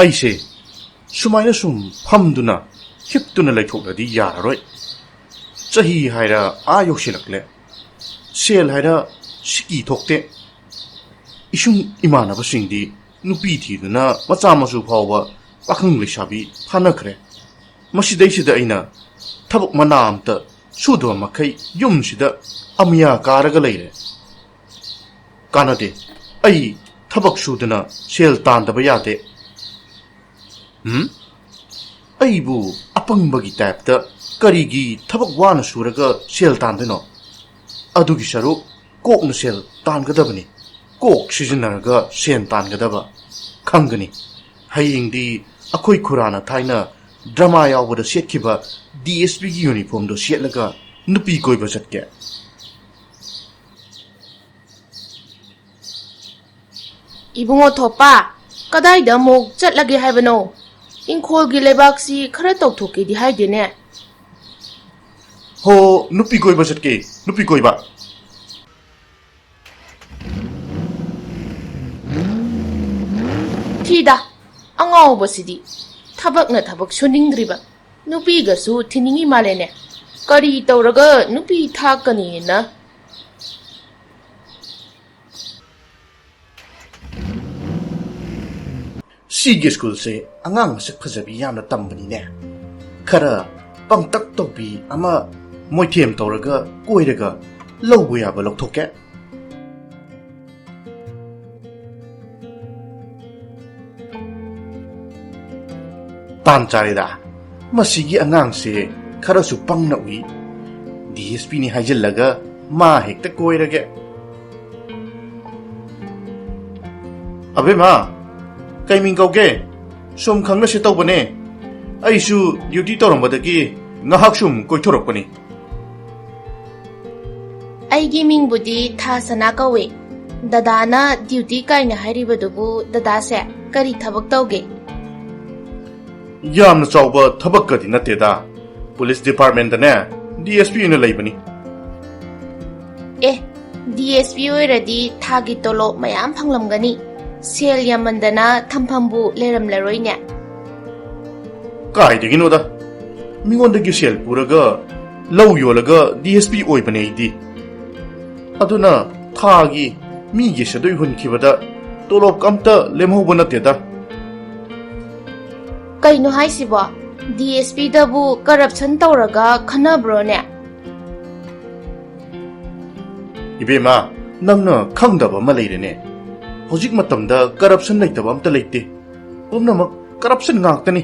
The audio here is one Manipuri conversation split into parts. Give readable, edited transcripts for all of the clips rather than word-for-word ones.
ꯑꯩꯁꯦ ꯁꯨꯃꯥꯏꯅ ꯁꯨꯝ ꯐꯝꯗꯨꯅ ꯍꯤꯞꯇꯨꯅ ꯂꯩꯊꯣꯛꯂꯗꯤ ꯌꯥꯔꯔꯣꯏ ꯆꯍꯤ ꯍꯥꯏꯔ ꯌꯧꯁꯤꯜꯂꯛꯂꯦ ꯁꯦꯜ ꯍꯥꯏꯔ ꯁꯤꯀꯤ ꯊꯣꯛꯇꯦ ꯏꯁꯨꯡ ꯏꯃꯥꯟꯅꯕꯁꯤꯡꯗꯤ ꯅꯨꯄꯤ ꯊꯤꯗꯨꯅ ꯃꯆꯥ ꯃꯁꯨ ꯐꯥꯎꯕ ꯄꯥꯈꯪ ꯂꯩꯁꯥꯕꯤ ꯐꯥꯅꯈ꯭ꯔꯦ ꯃꯁꯤꯗꯩꯁꯤꯗ ꯑꯩꯅ ꯊꯕꯛ ꯃꯅꯥ ꯑꯝꯇ ꯁꯨꯗꯕ ꯃꯈꯩ ꯌꯨꯝꯁꯤꯗ ꯑꯃꯤꯌꯥ ꯀꯥꯔꯒ ꯂꯩꯔꯦ ꯀꯥꯟꯅꯗꯦ ꯑꯩ ꯊꯕꯛ ꯁꯨꯗꯅ ꯁꯦꯜ ꯇꯥꯟꯗꯕ ꯌꯥꯗꯦ ꯑꯩꯕꯨ ꯑꯄꯪꯕꯒꯤ ꯇꯥꯏꯞꯇ ꯀꯔꯤꯒꯤ ꯊꯕꯛ ꯋꯥꯅ ꯁꯨꯔꯒ ꯁꯦꯜ ꯇꯥꯟꯗꯣꯏꯅꯣ ꯑꯗꯨꯒꯤ ꯁꯔꯨꯛ ꯀꯣꯛꯅ ꯁꯦꯜ ꯇꯥꯟꯒꯗꯕꯅꯤ ꯀꯣꯛ ꯁꯤꯖꯤꯟꯅꯔꯒ ꯁꯦꯜ ꯇꯥꯟꯒꯗꯕ ꯈꯪꯒꯅꯤ ꯍꯌꯦꯡꯗꯤ ꯑꯩꯈꯣꯏ ꯈꯨꯔꯥꯅ ꯊꯥꯏꯅ ꯗ꯭ꯔꯃꯥ ꯌꯥꯎꯕꯗ ꯁꯦꯠꯈꯤꯕ DSPꯒꯤ ꯌꯨꯅꯤꯐꯣꯔꯝꯗꯣ ꯁꯦꯠꯂꯒ ꯅꯨꯄꯤ ꯀꯣꯏꯕ ꯆꯠꯀꯦ 이붕어 덮바 까다이다 목 ጨꯠꯂꯒꯦ 하이버노 잉콜기 레박시 khara tawthokedi haidene 호 누피 고이바 setke 누피 고이바 티다 angawbasidi thabakna thabak suningdriba nupigasu thiningi malene kari tawraga nupi thakani na 시기 스쿨세 안강 마식 파자비 야나 땀분이네 카라 빵딱 떡비 아마 모이티엠 떠라가 꼬이르가 로우야바 록토케 딴짜리다 마시기 안강세 카라수 빵나위 DSP니 하질라가 마 핵다 꼬이르게 아베마 Kaiming kauke, sum khang na si tau bane. Ay su duty torong badaki, ngahak sum koi torok bane. Ay gaming budi tha sana kawe. Dada na duty kay na hari badubu dada se kari thabak tauge. Yam na chawba thabak ka di na teda. Police department na DSP na lay bane. DSP oiradi thagi tolo mayam phanglam gani. Sel yamandana thampambu leramlaroine Kai digino da mingonda sel puraga law yolaga DSP oibane idi aduna thagi mi gi sadoi hunkibada tolop kamta lemhobana teda kaino haisiba DSP dabu corruption tawraga khanabro ne ibema nangna khangdaba ma leirene Hojik matamda corruption leitaba amta leite. Pumnamak corruption ngaktani.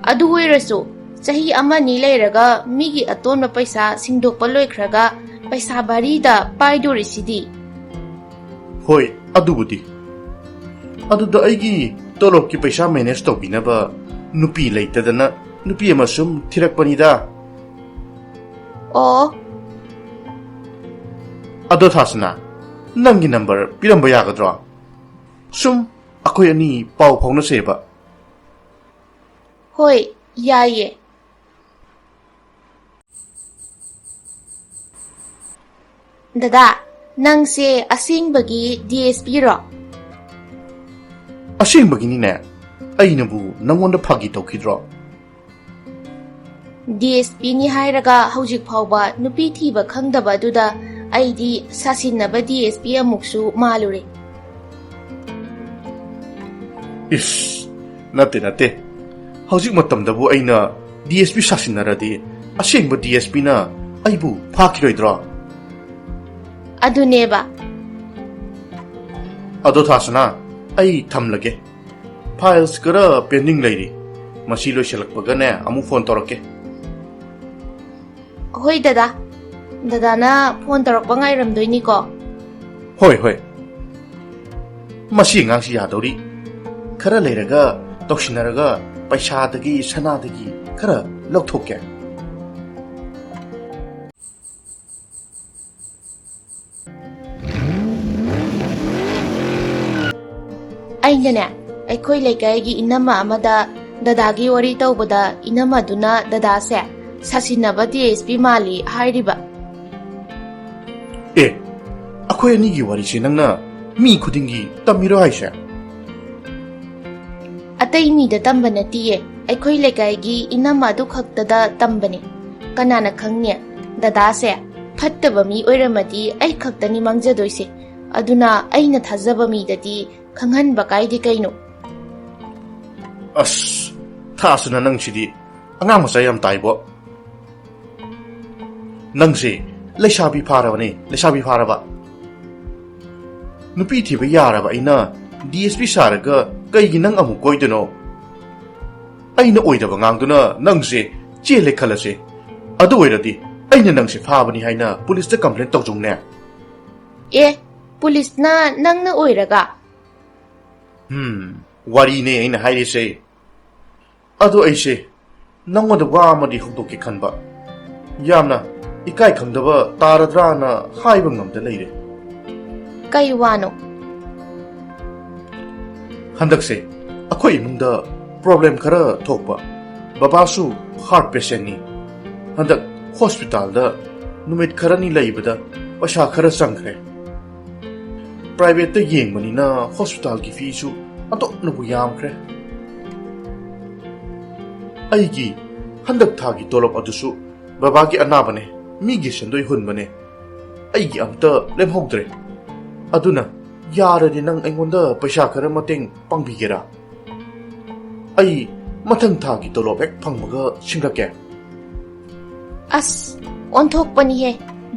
Adu oirasu chahi ama ni leiraga migi atonma paisa singdokpa loikhraga paisa barida paidorisidi. Hoi, adubudi. Aduda aigi tolokki paisa manage tawbinaba nupi leitadana nupi amasum thirakpanida. Ado thasna. Nangi number piramba yagadra sum akoy ani paw phawna seba Hoi yaye Dada nang se asingbagi DSP ro asingbagi ni ne ainabu nangonda phagi tawkhidro DSP ni hairaga hojik phawba nupi thiba khangdaba duda Aidi sasinaba DSP amuksu malure. Nate. Hojik matamdabu aina DSP sasinaradi asingba DSP na aibu phakiroidra. Aduneba. Ado thasana ai thamlage. Files kara pending lairi. Masi loiselakpaga ne amu phone torake. Hoi dada. Dadana phone tarakpa ngairamdoini ko. Hoi. Masi ngangsi yadori. Khara leiraga toksinaraga paisa-dagi sana-dagi khara lauthokke. Ainane aikoi leikaigi inama amada dadagi wari tawbada inama duna dada se sasinaba DSP mali hairiba. ꯑꯦ ꯑꯩꯈꯣꯏ ꯑꯅꯤꯒꯤ ꯋꯥꯔꯤꯁꯦ ꯅꯪꯅ ꯃꯤ ꯈꯨꯗꯤꯡꯒꯤ ꯇꯝꯃꯤꯔꯣ ꯍꯥꯏꯁꯦ? ꯑꯇꯩ ꯃꯤꯗ ꯇꯝꯕ ꯅꯠꯇꯤꯌꯦ, ꯑꯩꯈꯣꯏ ꯂꯩꯀꯥꯏꯒꯤ ꯏꯅꯝꯃ ꯑꯗꯨ ꯈꯛꯇꯗ ꯇꯝꯕꯅꯦ꯫ ꯀꯅꯥꯅ ꯈꯪꯅꯤ ꯗꯗꯥꯁꯦ ꯐꯠꯇꯕ ꯃꯤ ꯑꯣꯏꯔꯝꯃꯗꯤ ꯑꯩ ꯈꯛꯇꯅꯤ ꯃꯥꯡꯖꯗꯣꯏꯁꯦ, ꯑꯗꯨꯅ ꯑꯩꯅ ꯊꯥꯖꯕ ꯃꯤꯗꯗꯤ ꯈꯪꯍꯟꯕ ꯀꯥꯏꯗꯦ ꯀꯩꯅꯣ꯫ ꯑꯁ ꯊꯥꯁꯨꯅ ꯅꯪꯁꯤꯗꯤ ꯑꯉꯥꯡ ꯃꯆꯥ ꯌꯥꯝ ꯇꯥꯏꯕꯣ꯫ ꯅꯪꯁꯦ ꯂꯩꯁꯥꯕꯤ ꯐꯥꯔꯕꯅꯦ, ꯂꯩꯁꯥꯕꯤ ꯐꯥꯔꯕ꯫ ꯅꯨꯄꯤ ꯊꯤꯕ ꯌꯥꯔꯕ ꯑꯩꯅ DSP ꯁꯥꯔꯒ ꯀꯩꯒꯤ ꯅꯪ ꯑꯃꯨꯛ ꯀꯣꯏꯗꯅꯣ? ꯑꯩꯅ ꯑꯣꯏꯗꯕ ꯉꯥꯡꯗꯨꯅ ꯅꯪꯁꯦ ꯆꯦꯜꯂꯦ ꯈꯜꯂꯁꯦ, ꯑꯗꯨ ꯑꯣꯏꯔꯗꯤ ꯑꯩꯅ ꯅꯪꯁꯦ ꯐꯥꯕꯅꯤ ꯍꯥꯏꯅ ꯄꯨꯂꯤꯁꯇ ꯀꯝꯄ꯭ꯂꯦꯟ ꯇꯧꯖꯧꯅꯦ꯫ ꯑꯦ ꯄꯨꯂꯤꯁꯅ ꯅꯪꯅ ꯑꯣꯏꯔꯒ? ꯋꯥꯔꯤꯅꯦ ꯑꯩꯅ ꯍꯥꯏꯔꯤꯁꯦ꯫ ꯑꯗꯣ ꯑꯩꯁꯦ ꯅꯪꯉꯣꯟꯗ ꯋꯥ ꯑꯃꯗꯤ ꯍꯧꯗꯣꯛꯀꯦ ꯈꯟꯕ, ꯌꯥꯝꯅ ꯏꯀꯥꯏ ꯈꯪꯗꯕ ꯇꯥꯔꯗ꯭ꯔꯥꯅ ꯍꯥꯏꯕ ꯉꯝꯗ ꯂꯩꯔꯦ꯫ ꯀꯩ ꯋꯥꯅꯣ? ꯍꯟꯗꯛꯁꯦ ꯑꯩꯈꯣꯏ ꯏꯃꯨꯡꯗ ꯄ꯭ꯔꯣꯕ꯭ꯂꯦꯝ ꯈꯔ ꯊꯣꯛꯄ, ꯕꯕꯥꯁꯨ ꯍꯥꯔꯠ ꯄꯦꯁꯦꯟꯅꯤ꯫ ꯍꯟꯗꯛ ꯍꯣꯁꯄꯤꯇꯥꯜꯗ ꯅꯨꯃꯤꯠ ꯈꯔꯅꯤ ꯂꯩꯕꯗ ꯄꯩꯁꯥ ꯈꯔ ꯆꯪꯈ꯭ꯔꯦ꯫ ꯄ꯭ꯔꯥꯏꯚꯦꯠꯇ ꯌꯦꯡꯕꯅꯤꯅ ꯍꯣꯁꯄꯤꯇꯥꯜꯒꯤ ꯐꯤꯁꯨ ꯑꯗꯨꯛꯅꯕꯨ ꯌꯥꯝꯈ꯭ꯔꯦ꯫ ꯑꯩꯒꯤ ꯍꯟꯗꯛ ꯊꯥꯒꯤ ꯇꯣꯂꯣꯞ ꯑꯗꯨꯁꯨ ꯕꯕꯥꯒꯤ ꯑꯅꯥꯕꯅꯦ, ꯃꯤꯒꯤ ꯁꯦꯟꯗꯣꯏ ꯍꯨꯟꯕꯅꯦ, ꯑꯩꯒꯤ ꯑꯝꯇ ꯂꯦꯝꯍꯧꯗ꯭ꯔꯦ꯫ ꯑꯗꯨꯅ ꯌꯥꯔꯗꯤ ꯅꯪ ꯑꯩꯉꯣꯟꯗ ꯄꯩꯁꯥ ꯈꯔ ꯃꯇꯦꯡ ꯄꯥꯡꯕꯤꯒꯦꯔꯥ? ꯑꯩ ꯃꯊꯪ ꯊꯥꯒꯤ ꯇꯣꯂꯣꯞ ꯍꯦꯛ ꯐꯪꯕꯒ ꯁꯤꯡꯂꯛꯀꯦ꯫ ꯑꯁ ꯑꯣꯟꯊꯣꯛꯄꯅꯤꯍꯦ,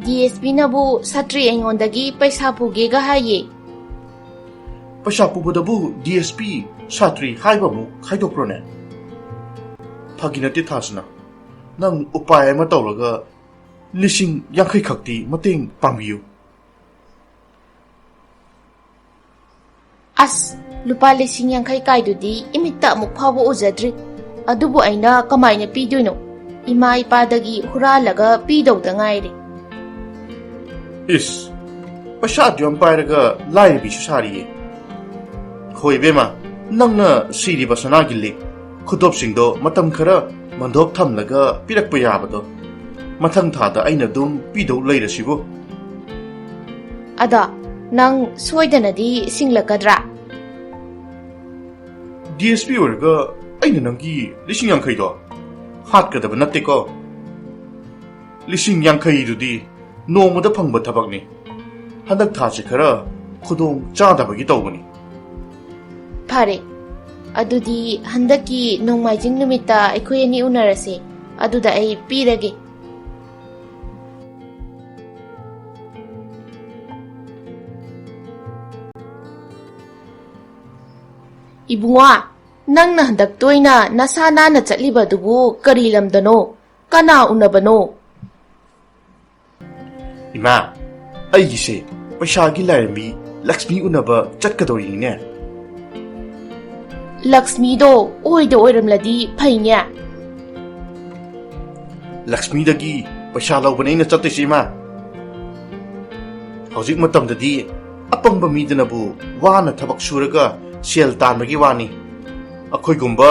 DSPꯅꯕꯨ ꯁꯥꯇ꯭ꯔꯤ ꯑꯩꯉꯣꯟꯗꯒꯤ ꯄꯩꯁꯥ ꯄꯨꯒꯦꯒ ꯍꯥꯏꯌꯦ꯫ ꯄꯩꯁꯥ ꯄꯨꯕꯗꯕꯨ DSP ꯁꯥꯇ꯭ꯔꯤ ꯍꯥꯏꯕ ꯑꯃꯨꯛ ꯈꯥꯏꯗꯣꯛꯄ꯭ꯔꯣꯅꯦ? ꯐꯥꯒꯤ ꯅꯠꯇꯦ ꯊꯥꯁꯅ, ꯅꯪ ꯎꯄꯥꯏ ꯑꯃ ꯇꯧꯔꯒ 50,000 ꯈꯛꯇꯤ ꯃꯇꯦꯡ ꯄꯥꯡꯕꯤꯌꯨ꯫ ꯑꯁ ꯂꯨꯄꯥ 50,000 ꯀꯥꯏꯗꯨꯗꯤ ꯏꯃꯤꯠꯇ ꯑꯃꯨꯛ ꯐꯥꯎꯕ ꯎꯖꯗ꯭ꯔꯤ, ꯑꯗꯨꯕꯨ ꯑꯩꯅ ꯀꯃꯥꯏꯅ ꯄꯤꯗꯣꯏꯅꯣ? ꯏꯃꯥ ꯏꯄꯥꯗꯒꯤ ꯍꯨꯔꯥꯜꯂꯒ ꯄꯤꯗꯧꯗ ꯉꯥꯏꯔꯦ꯫ ꯏꯁ ꯄꯩꯁꯥ ꯑꯗꯨꯌꯥꯝ ꯄꯥꯏꯔꯒ ꯂꯥꯏꯔꯕꯤꯁꯨ ꯁꯥꯔꯤꯌꯦ꯫ ꯍꯣꯏ ꯏꯕꯦꯝꯃ, ꯅꯪꯅ ꯁꯤꯔꯤꯕ ꯁꯅꯥꯒꯤ ꯂꯤꯛ ꯈꯨꯗꯣꯞꯁꯤꯡꯗꯣ ꯃꯇꯝ ꯈꯔ ꯃꯟꯗꯣꯞ ꯊꯝꯂꯒ ꯄꯤꯔꯛꯄ ꯌꯥꯕꯗꯣ ꯃꯊꯪ ꯊꯥꯗ ꯑꯩꯅ ꯑꯗꯨꯝ ꯄꯤꯗꯧ ꯂꯩꯔꯁꯤꯕꯨ꯫ ꯑꯗꯣ ꯅꯪ ꯁꯣꯏꯗꯅꯗꯤ ꯁꯤꯡꯂꯛꯀꯗ꯭ꯔꯥ? DSP ꯑꯣꯏꯔꯒ ꯑꯩꯅ ꯅꯪꯒꯤ 50,000ꯗꯣ ꯍꯥꯠꯀꯗꯕ ꯅꯠꯇꯦꯀꯣ꯫ 50,000ꯗꯨꯗꯤ ꯅꯣꯡꯃꯗ ꯐꯪꯕ ꯊꯕꯛꯅꯤ꯫ ꯍꯟꯗꯛ ꯊꯥꯁꯦ ꯈꯔ ꯈꯨꯗꯣꯡ ꯆꯥꯗꯕꯒꯤ ꯇꯧꯕꯅꯤ꯫ ꯐꯔꯦ, ꯑꯗꯨꯗꯤ ꯍꯟꯗꯛꯀꯤ ꯅꯣꯡꯃꯥꯏꯖꯤꯡ ꯅꯨꯃꯤꯠꯇ ꯑꯩꯈꯣꯏ ꯑꯅꯤ ꯎꯅꯔꯁꯦ, ꯑꯗꯨꯗ ꯑꯩ ꯄꯤꯔꯒꯦ꯫ ꯏꯕꯨꯡꯉꯣ, ꯅꯪꯅ ꯍꯟꯗꯛ ꯇꯣꯏꯅ ꯅꯁꯥ ꯅꯥꯟꯅ ꯆꯠꯂꯤꯕꯗꯨꯕꯨ ꯀꯔꯤ ꯂꯝꯗꯅꯣ? ꯀꯅꯥ ꯎꯅꯕꯅꯣ? ꯏꯃꯥ, ꯑꯩꯒꯤꯁꯦ ꯄꯩꯁꯥꯒꯤ ꯂꯥꯏꯔꯦꯝꯕꯤ ꯂꯛꯁꯃꯤ ꯎꯅꯕ ꯆꯠꯀꯗꯧꯔꯤꯅꯤꯅꯦ꯫ ꯂꯛꯁꯃꯤꯗꯣ ꯑꯣꯏꯗ ꯑꯣꯏꯔꯝꯂꯗꯤ ꯐꯩꯅꯦ꯫ ꯂꯛꯁꯃꯤꯗꯒꯤ ꯄꯩꯁꯥ ꯂꯧꯕꯅꯦ ꯑꯩꯅ ꯆꯠꯇꯣꯏꯁꯦ ꯏꯃꯥ꯫ ꯍꯧꯖꯤꯛ ꯃꯇꯝꯗꯗꯤ ꯑꯄꯪꯕ ꯃꯤꯗꯅꯕꯨ ꯋꯥꯅ ꯊꯕꯛ ꯁꯨꯔꯒ ꯁꯦꯜ ꯇꯥꯟꯕꯒꯤ ꯋꯥꯅꯤ, ꯑꯩꯈꯣꯏꯒꯨꯝꯕ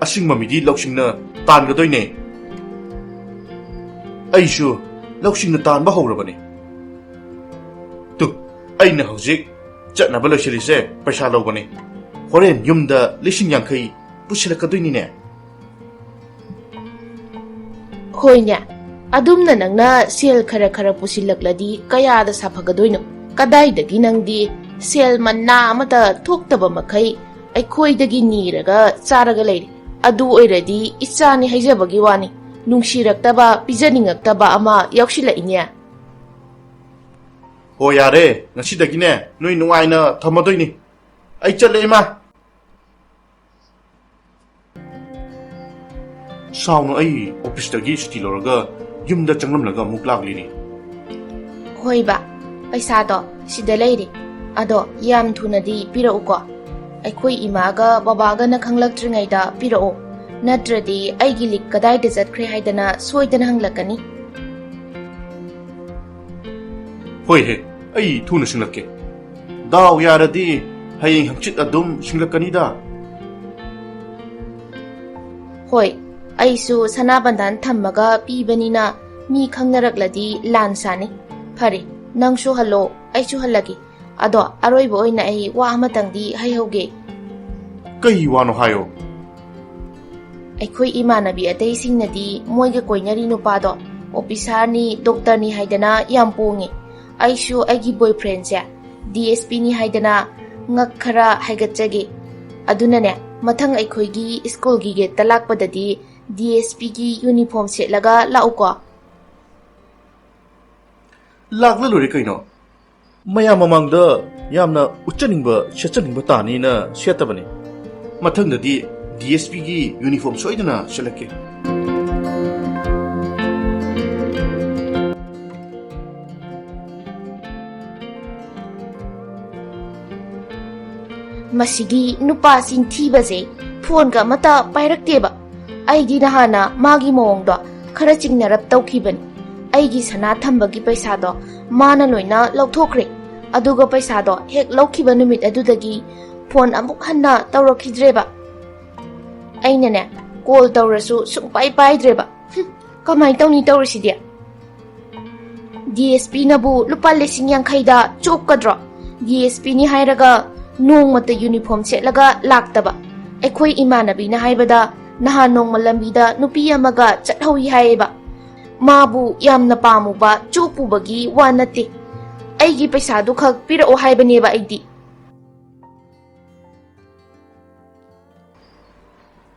ꯑꯁꯤꯡꯕ ꯃꯤꯗꯤ ꯂꯧꯁꯤꯡꯅ ꯇꯥꯟꯒꯗꯣꯏꯅꯦ꯫ ꯑꯩꯁꯨ ꯂꯧꯁꯤꯡꯅ ꯇꯥꯟꯕ ꯍꯧꯔꯕꯅꯤ꯫ ꯇꯨ ꯑꯩꯅ ꯍꯧꯖꯤꯛ ꯆꯠꯅꯕ ꯂꯣꯏꯁꯤꯜꯂꯤꯁꯦ ꯄꯩꯁꯥ ꯂꯧꯕꯅꯤ, ꯍꯣꯔꯦꯟ ꯌꯨꯝꯗ 50,000 ꯄꯨꯁꯤꯜꯂꯛꯀꯗꯣꯏꯅꯤꯅꯦ꯫ ꯍꯣꯏꯅꯦ, ꯑꯗꯨꯝꯅ ꯅꯪꯅ ꯁꯦꯜ ꯈꯔ ꯈꯔ ꯄꯨꯁꯤꯜꯂꯛꯂꯗꯤ ꯀꯌꯥꯗ ꯁꯥꯐꯒꯗꯣꯏꯅꯣ? ꯀꯗꯥꯏꯗꯒꯤ ꯅꯪꯗꯤ ꯁꯦꯜ ꯃꯅꯥ ꯑꯃꯇ ꯊꯣꯛꯇꯕ ꯃꯈꯩ ꯑꯩꯈꯣꯏꯗꯒꯤ ꯅꯤꯔꯒ ꯆꯥꯔꯒ ꯂꯩꯔꯦ꯫ ꯑꯗꯨ ꯑꯣꯏꯔꯗꯤ ꯏꯆꯥꯅꯤ ꯍꯥꯏꯖꯕꯒꯤ ꯋꯥꯅꯤ, ꯅꯨꯡꯁꯤꯔꯛꯇꯕ, ꯄꯤꯖꯅꯤꯡꯉꯛꯇꯕ ꯑꯃ ꯌꯥꯎꯁꯤꯜꯂꯛꯏꯅꯦ꯫ ꯍꯣ ꯌꯥꯔꯦ, ꯉꯁꯤꯗꯒꯤꯅꯦ ꯅꯣꯏ ꯅꯨꯡꯉꯥꯏꯅ ꯊꯝꯃꯗꯣꯏꯅꯤ꯫ ꯑꯩ ꯆꯠꯂꯦ ꯏꯃꯥ꯫ ꯁꯥꯎꯅ ꯑꯩ ꯑꯣꯐꯤꯁꯇꯒꯤ ꯁꯨꯇꯤ ꯂꯧꯔꯒ ꯌꯨꯝꯗ ꯆꯪꯂꯝꯂꯒ ꯑꯃꯨꯛ ꯂꯥꯛꯂꯤꯅꯤ꯫ ꯍꯣꯏꯕ, ꯄꯩꯁꯥꯗꯣ ꯁꯤꯗ ꯂꯩꯔꯦ, ꯑꯗꯣ ꯌꯥꯝ ꯊꯨꯅꯗꯤ ꯄꯤꯔꯛꯎꯀꯣ꯫ ꯑꯩꯈꯣꯏ ꯏꯃꯥꯒ ꯕꯕꯥꯒꯅ ꯈꯪꯂꯛꯇ꯭ꯔꯤꯉꯩꯗ ꯄꯤꯔꯛꯑꯣ, ꯅꯠꯇ꯭ꯔꯗꯤ ꯑꯩꯒꯤ ꯂꯤꯛ ꯀꯗꯥꯏꯗ ꯆꯠꯈ꯭ꯔꯦ ꯍꯥꯏꯗꯅ ꯁꯣꯏꯗꯅ ꯍꯪꯂꯛꯀꯅꯤ꯫ ꯍꯣꯏꯍꯦ, ꯑꯩ ꯊꯨꯅ ꯁꯤꯡꯂꯛꯀꯦ꯫ ꯗꯥꯎ ꯌꯥꯔꯗꯤ ꯍꯌꯦꯡ ꯍꯪꯆꯤꯠ ꯑꯗꯨꯝ ꯁꯤꯡꯂꯛꯀꯅꯤꯗ꯫ ꯍꯣꯏ, ꯑꯩꯁꯨ ꯁꯅꯥꯕꯟꯙꯥꯟ ꯊꯝꯃꯒ ꯄꯤꯕꯅꯤꯅ ꯃꯤ ꯈꯪꯅꯔꯛꯂꯗꯤ ꯂꯥꯟ ꯁꯥꯅꯤ꯫ ꯐꯔꯦ, Nangsu halo, aisu halagi. Ado, aroiba oina ai wa amatangdi haihauge. Kai wano hayo. Aikhoi imanabi ataisingnadi moiga koinari nupado officer doctor ni haidana yam pongi. Aishu aigi boyfriend se DSP ni haidana ngak khara haigatjage. Adunane mathang aikhoigi school gi ge talakpadadi DSP gi uniform setlaga lauko. Lakla lori kaino. Maya mamangda yamna uchaningba shetchaningba tani na setabani. Mathangdadi DSP gi uniform soidana selake. Masigi nupa sinthibaje phone ga mata pairakteba. Aigi nahana magi mawongdo khara chingnarap tawkhibani. Aigi sana thambagi paisa do mana loina lauthokre. Aduga paisa do hek laukhiba numit adudagi phone amuk hanna tawrakhidreba. Ainane call tawrasu sungpai paidreba. Kamai tawni tawrasidia. DSP nabu lupa lesing yang khaida chopkadro. DSP ni hairaga nong mata uniform setlaga laktaba. Aikhoi imanabi na haibada naha nong malambida nupi amaga chathawi haiba. Mabu yamna pamuba chopubagi wanate. Aigi paisa du khak pirao haibaneba aidi.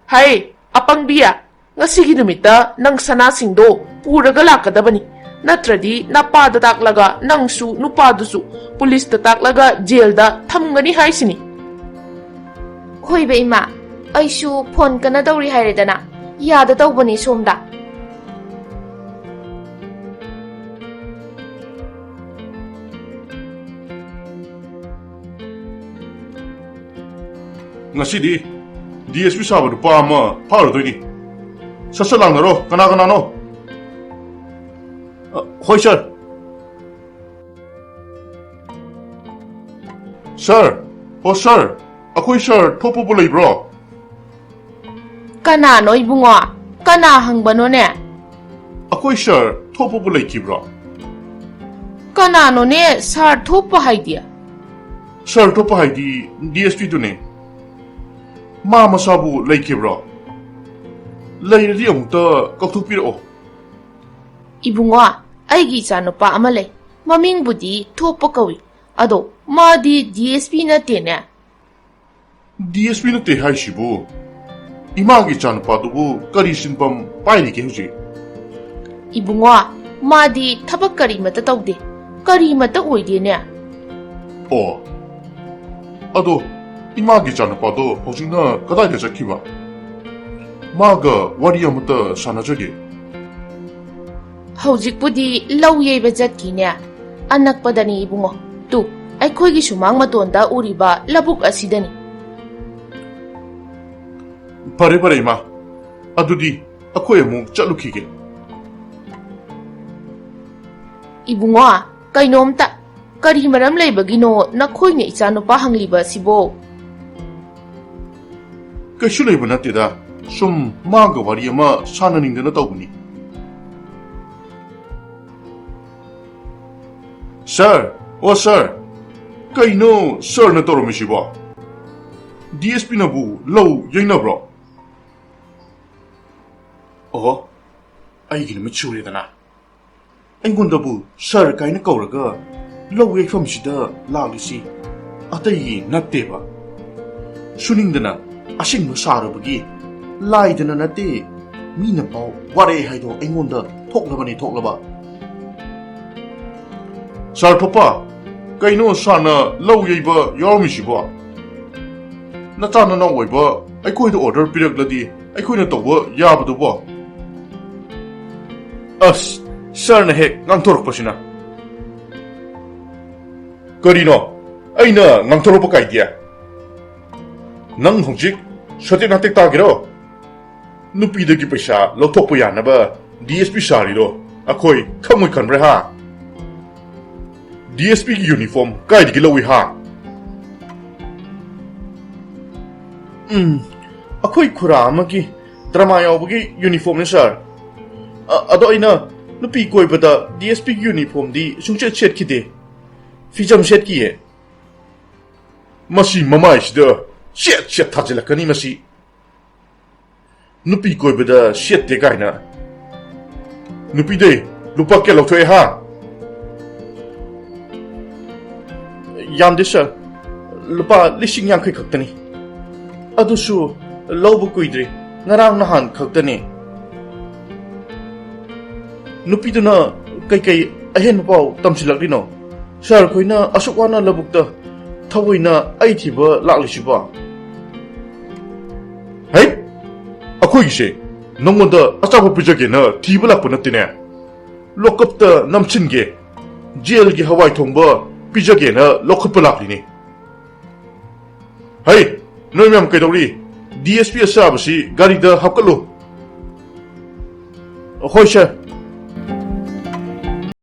Hai, apang biya, ngasigi numita nang sanasingdo puraga lakadabani. Natradi napada taklaga nangsu nupadusu pulis taklaga jailda thamgani haisini. Koiba ima, aishu phone kana dawri hairedana. Yada tawbani somda. Ngasidi DSP sabu pa ama paru doini. Sasalang naro kana no. Hoi sir. Sir, oh sir, ako'y sir topo bulay bro. Kana no ibungo, kana hangbano ne. Ako'y sir topo bulay ki bro. Kana no ne sar thopa haidia. Sir topo hay di DSP to ne. Mama sabu lay ki bro. Lay na di amukta kaktupiro. Ibungo, aigi ichanupa ama lay. Mamingbudi thopa kawi. Ado, madi DSP na tene. DSP na te hay shibu. Imagi chan pa dubu kari sinpam paini ke huji. Ibungo, madi tabak kari mata tawde. Kari mata oide ne. Oh. Ado, imagi chan pa do hojina kadai de jakiba. Maga wari amata sanajage. Hojikpudi lau yeba jatkine. Anakpadani ibungo. Tu, aikhoi sumang matonda uriba labuk asidani. Pare ma. Adudi, ako'y amuk chatlukige. Ibungo, kainomta. Kari maram laybagino nakhoi nga ichanupa hangliba sibo. Kaishu layba natida, sum maga wari ama sananingdana tawbuni. Sir, oh sir, kaino sir na toromisiba. DSP na bu low yay na bro. Oh, ay ginamitsuri na. Ay gundabu sir kaina kauraga low yay famsida lalisi. Atay natte ba. Suningdana asing mo sarabagi. Laidana natte. Mina pao ware haido ay gunda toklaba. Sir Papa, kaino sana low yay ba yarmisiba. Natana na way ba ay ko'y da order pinagladi ay ko'y na tawa yabado ba. As, sir na hek ngang turok pa sina. Karino, ay na ngang turok pa kay dia. Nang hongjik, sati natik tagiro. Nupi da ki paisa lautok po yan na ba DSP sari do. Ako'y kamoy kanbre ha. DSP ki uniform kay di gilawi ha. Ako'y kurama ki drama yaw bagi uniform ni sir. Ado ay na Nupi Koiba da DSP uniform di sungchet chet kide. Fijam chet kiye. Masi mamai sida chet thajilakani masi. Nupi Koiba da chet de gaina. Nupi de lupa ke lokthoi ha. Yamde sir. Lupa lishing yang kai khaktani. Adusu lawbu kuidri ngarang nahan khaktani. Nupiduna kai ahen pau tamsilakdino. Sar koina asukwana labukta thawoina ai thiba laklisiba. Hai? Akhoi se nongonda achabu pujage na thiba lakpa natine. Lokapta namchinge jail gi hawai thongba pijage na lokappa laklini. Hai, noi myam kaidori DSP asabasi gari da hapkalo. Hoi sir.